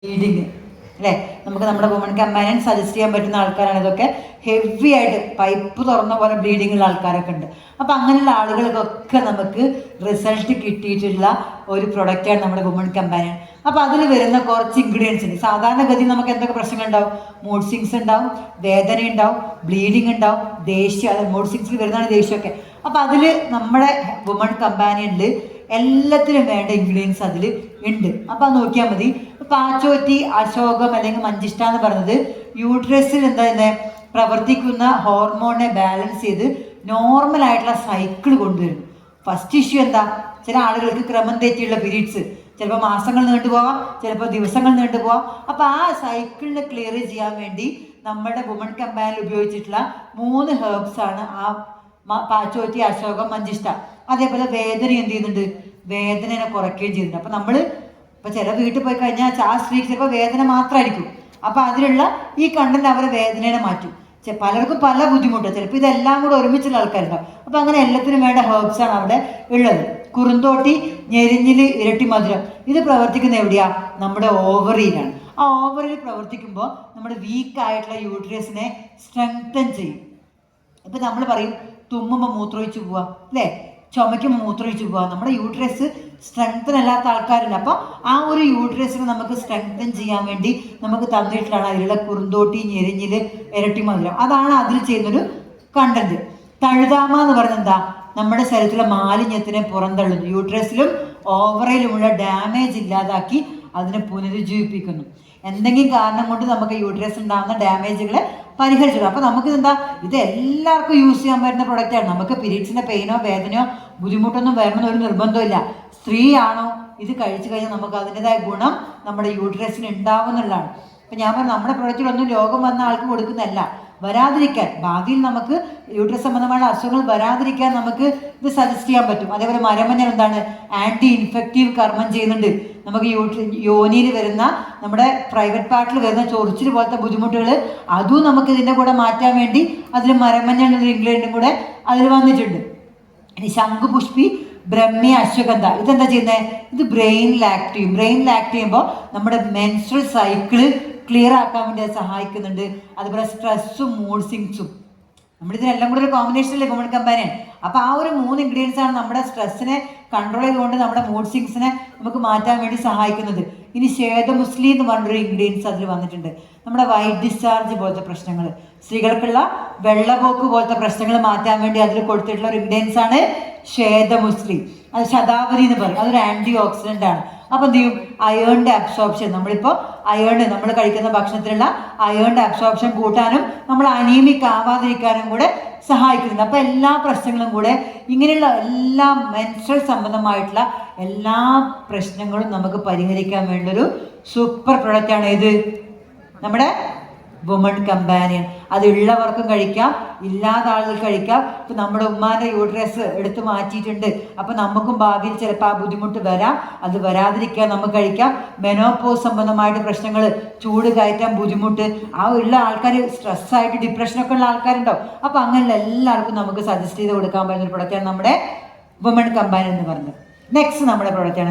Bleeding അല്ലേ, നമുക്ക് നമ്മുടെ വുമൺ കമ്പാനിയൻ സജസ്റ്റ് ചെയ്യാൻ പറ്റുന്ന ആൾക്കാരാണ്. ഇതൊക്കെ ഹെവി ആയിട്ട് പൈപ്പ് തുറന്ന പോലെ ബ്ലീഡിങ് ഉള്ള ആൾക്കാരൊക്കെ ഉണ്ട്. അപ്പോൾ അങ്ങനെയുള്ള ആളുകൾക്കൊക്കെ നമുക്ക് റിസൾട്ട് കിട്ടിയിട്ടുള്ള ഒരു പ്രൊഡക്റ്റാണ് നമ്മുടെ വുമൺ കമ്പാനിയൻ. അപ്പോൾ അതിൽ വരുന്ന കുറച്ച് ഇൻഗ്രീഡിയൻസ് ഉണ്ട്. സാധാരണഗതി നമുക്ക് എന്തൊക്കെ പ്രശ്നങ്ങൾ ഉണ്ടാവും? മൂഡ് സ്വിങ്സ് ഉണ്ടാവും, വേദന ഉണ്ടാവും, ബ്ലീഡിങ് ഉണ്ടാവും, ദേഷ്യം. അത് മൂഡ് സ്വിങ്സിൽ വരുന്നതാണ് ദേഷ്യമൊക്കെ. അപ്പോൾ അതിൽ നമ്മുടെ വുമൺ കമ്പാനിയനിൽ എല്ലാത്തിനും വേണ്ട ഇൻഗ്രീഡിയൻസ് അതിൽ ഉണ്ട്. അപ്പോൾ അത് നോക്കിയാൽ മതി. പാച്ചോറ്റി, അശോകം അല്ലെങ്കിൽ മഞ്ചിഷ്ട എന്ന് പറയുന്നത് യൂട്രസിൽ പ്രവർത്തിക്കുന്ന ഹോർമോണിനെ ബാലൻസ് ചെയ്ത് നോർമലായിട്ടുള്ള സൈക്കിൾ കൊണ്ടുവരും. ഫസ്റ്റ് ഇഷ്യൂ എന്താ? ചില ആളുകൾക്ക് ക്രമം തെറ്റിയുള്ള പീരീഡ്സ്, ചിലപ്പോൾ മാസങ്ങൾ നീണ്ടുപോകാം, ചിലപ്പോൾ ദിവസങ്ങൾ നീണ്ടുപോകാം. അപ്പോൾ ആ സൈക്കിളിനെ ക്ലിയർ ചെയ്യാൻ വേണ്ടി നമ്മുടെ വുമൺ കമ്പാനിൽ ഉപയോഗിച്ചിട്ടുള്ള 3 ഹെർബ്സ് ആണ് ആ പാച്ചോറ്റി, അശോകം, മഞ്ചിഷ്ട. അതേപോലെ വേദന എന്ത് ചെയ്യുന്നുണ്ട്? വേദനയെ കുറയ്ക്കുകയും ചെയ്യുന്നുണ്ട്. അപ്പോൾ നമ്മൾ ഇപ്പോൾ ചില വീട്ടിൽ പോയി കഴിഞ്ഞാൽ ആ സ്ത്രീക്ക് ചിലപ്പോൾ വേദന മാത്രമായിരിക്കും. അപ്പോൾ അതിലുള്ള ഈ കണ്ടന്റ് അവരെ വേദനയെ മാറ്റും. പലർക്കും പല ബുദ്ധിമുട്ടും, ചിലപ്പോൾ ഇതെല്ലാം കൂടെ ഒരുമിച്ചുള്ള ആൾക്കാരുണ്ടാവും. അപ്പോൾ അങ്ങനെ എല്ലാത്തിനും വേണ്ട ഹെർബ്സാണ് അവിടെ ഉള്ളത്. കുറുന്തോട്ടി, ഞെരിഞ്ഞിൽ, ഇരട്ടി മധുരം. ഇത് പ്രവർത്തിക്കുന്ന എവിടെയാ? നമ്മുടെ ഓവറിയിലാണ്. ആ ഓവറിൽ പ്രവർത്തിക്കുമ്പോൾ നമ്മുടെ വീക്കായിട്ടുള്ള യൂട്രസിനെ സ്ട്രെങ്തൻ ചെയ്യും. ഇപ്പം നമ്മൾ പറയും തുമ്മുമ്പോൾ മൂത്രമൊഴിച്ച് പോവാ അല്ലേ, ചുമയ്ക്കുമ്പോൾ മൂത്രമൊഴിച്ച് പോവാ. നമ്മുടെ യൂട്രസ് സ്ട്രെങ്തൻ അല്ലാത്ത ആൾക്കാരുണ്ട്. അപ്പോൾ ആ ഒരു യൂട്രസിനെ നമുക്ക് സ്ട്രെങ്തൻ ചെയ്യാൻ വേണ്ടി നമുക്ക് തന്നിട്ടുള്ളതാണ് അതിലുള്ള കുറുന്തോട്ടി, ഞെരിഞ്ഞിൽ, ഇരട്ടി മധുരം. അതാണ് അതിൽ ചെയ്യുന്നൊരു കണ്ടന്റ്. തഴുതാമ എന്ന് പറയുന്നത് എന്താ? നമ്മുടെ ശരീരത്തിലെ മാലിന്യത്തിനെ പുറന്തള്ളുന്നു. യൂട്രസിലും ഓവറയിലുമുള്ള ഡാമേജ് ഇല്ലാതാക്കി അതിനെ പുനരുജ്ജീവിപ്പിക്കുന്നു. എന്തെങ്കിലും കാരണം കൊണ്ട് നമുക്ക് യൂട്രസ് ഉണ്ടാകുന്ന ഡാമേജുകളെ പരിഹരിച്ചു. അപ്പോൾ നമുക്ക് എന്താ, ഇത് എല്ലാവർക്കും യൂസ് ചെയ്യാൻ പറ്റുന്ന പ്രൊഡക്റ്റാണ്. നമുക്ക് പീരീഡ്സിൻ്റെ പെയിനോ വേദനയോ ബുദ്ധിമുട്ടൊന്നും വരണമെന്ന് ഒരു നിർബന്ധമില്ല. സ്ത്രീ ആണോ ഇത് കഴിച്ചു കഴിഞ്ഞാൽ നമുക്ക് അതിൻ്റെതായ ഗുണം നമ്മുടെ യൂട്രസിന് ഉണ്ടാവുന്നുള്ളതാണ്. അപ്പം ഞാൻ പറഞ്ഞു, നമ്മുടെ പ്രൊഡക്റ്റിലൊന്നും രോഗം വന്ന ആൾക്ക് കൊടുക്കുന്നതല്ല, വരാതിരിക്കാൻ, ഭാവിയിൽ നമുക്ക് യൂട്രസ് സംബന്ധമായ അസുഖങ്ങൾ വരാതിരിക്കാൻ നമുക്ക് ഇത് സജസ്റ്റ് ചെയ്യാൻ പറ്റും. അതേപോലെ മരമഞ്ഞൾ എന്താണ്? ആൻറ്റി ഇൻഫെക്റ്റീവ് കർമ്മം ചെയ്യുന്നുണ്ട്. നമുക്ക് യോനിയിൽ വരുന്ന നമ്മുടെ പ്രൈവറ്റ് പാർട്ടിൽ വരുന്ന ചൊറിച്ചിൽ പോലത്തെ ബുദ്ധിമുട്ടുകൾ അതും നമുക്ക് ഇതിൻ്റെ കൂടെ മാറ്റാൻ വേണ്ടി അതിൽ മരമഞ്ഞൾ എന്നൊരു ഇൻഗ്രീഡിയൻറ്റും കൂടെ അതിൽ വന്നിട്ടുണ്ട്. ഇനി ശംഖുപുഷ്പി, ബ്രഹ്മി, അശ്വഗന്ധ ഇതെന്താ ചെയ്യുന്നത്? ഇത് ബ്രെയിനിൽ ആക്ട് ചെയ്യും. ബ്രെയിനിൽ ആക്ട് ചെയ്യുമ്പോൾ നമ്മുടെ മെൻസ്ട്രൽ സൈക്കിള് ക്ലിയർ ആക്കാൻ വേണ്ടി അത് സഹായിക്കുന്നുണ്ട്. അതുപോലെ സ്ട്രെസ്സും മൂഡ് സ്വിങ്സും, നമ്മളിതിനെല്ലാം കൂടെ ഒരു കോമ്പിനേഷനല്ലേ വുമൺ കമ്പാനിയൻ. അപ്പോൾ ആ ഒരു 3 ഇൻഗ്രീഡിയൻസ് ആണ് നമ്മുടെ സ്ട്രെസ്സിനെ കൺട്രോൾ ചെയ്തുകൊണ്ട് നമ്മുടെ മൂഡ് സ്വിങ്സിനെ നമുക്ക് മാറ്റാൻ വേണ്ടി സഹായിക്കുന്നത്. ഇനി ശ്വേതമുസ്ലി എന്ന് പറഞ്ഞൊരു ഇൻഗ്രീഡിയൻസ് അതിൽ വന്നിട്ടുണ്ട്. നമ്മുടെ വൈറ്റ് ഡിസ്ചാർജ് പോലത്തെ പ്രശ്നങ്ങൾ, സ്ത്രീകൾക്കുള്ള വെള്ളപോക്ക് പോലത്തെ പ്രശ്നങ്ങൾ മാറ്റാൻ വേണ്ടി അതിൽ കൊടുത്തിട്ടുള്ള ഒരു ഇൻഗ്രീഡിയൻസ് ആണ് ശ്വേതമുസ്ലി. അത് ശതാവരി എന്ന് പറയും. അതൊരു ആൻറ്റി ഓക്സിഡൻ്റ് ആണ്. അപ്പോൾ എന്ത് ചെയ്യും? അയേണിൻ്റെ അബ്സോർപ്ഷൻ, നമ്മളിപ്പോൾ അയേൺ നമ്മൾ കഴിക്കുന്ന ഭക്ഷണത്തിലുള്ള അയേണിൻ്റെ അബ്സോർപ്ഷൻ കൂട്ടാനും നമ്മൾ അനീമിക് ആവാതിരിക്കാനും കൂടെ സഹായിക്കുന്നുണ്ട്. അപ്പോൾ എല്ലാ പ്രശ്നങ്ങളും കൂടെ, ഇങ്ങനെയുള്ള എല്ലാ മെൻസ്ട്രൽ സംബന്ധമായിട്ടുള്ള എല്ലാ പ്രശ്നങ്ങളും നമുക്ക് പരിഹരിക്കാൻ വേണ്ടൊരു സൂപ്പർ പ്രൊഡക്റ്റാണ് ഇത് നമ്മുടെ വുമൺ കമ്പാനിയൻ. അത് ഉള്ളവർക്കും കഴിക്കാം, ഇല്ലാത്ത ആളുകൾ കഴിക്കാം. ഇപ്പം നമ്മുടെ ഉമ്മാൻ്റെ യൂട്രസ് എടുത്ത് മാറ്റിയിട്ടുണ്ട്, അപ്പം നമുക്കും ഭാവിയിൽ ചിലപ്പോൾ ആ ബുദ്ധിമുട്ട് വരാം. അത് വരാതിരിക്കാൻ നമുക്ക് കഴിക്കാം. മെനോപോസ് സംബന്ധമായിട്ട് പ്രശ്നങ്ങൾ, ചൂട് കയറ്റാൻ ബുദ്ധിമുട്ട്, ആ ഉള്ള ആൾക്കാർ സ്ട്രെസ്സായിട്ട് ഡിപ്രഷനൊക്കെ ഉള്ള ആൾക്കാരുണ്ടാവും. അപ്പോൾ അങ്ങനെയുള്ള എല്ലാവർക്കും നമുക്ക് സജസ്റ്റ് ചെയ്ത് കൊടുക്കാൻ പറ്റുന്ന ഒരു പ്രൊഡക്റ്റാണ് നമ്മുടെ വുമൺ കമ്പാനിയൻ എന്ന് പറഞ്ഞത്. നെക്സ്റ്റ് നമ്മുടെ പ്രൊഡക്റ്റാണ്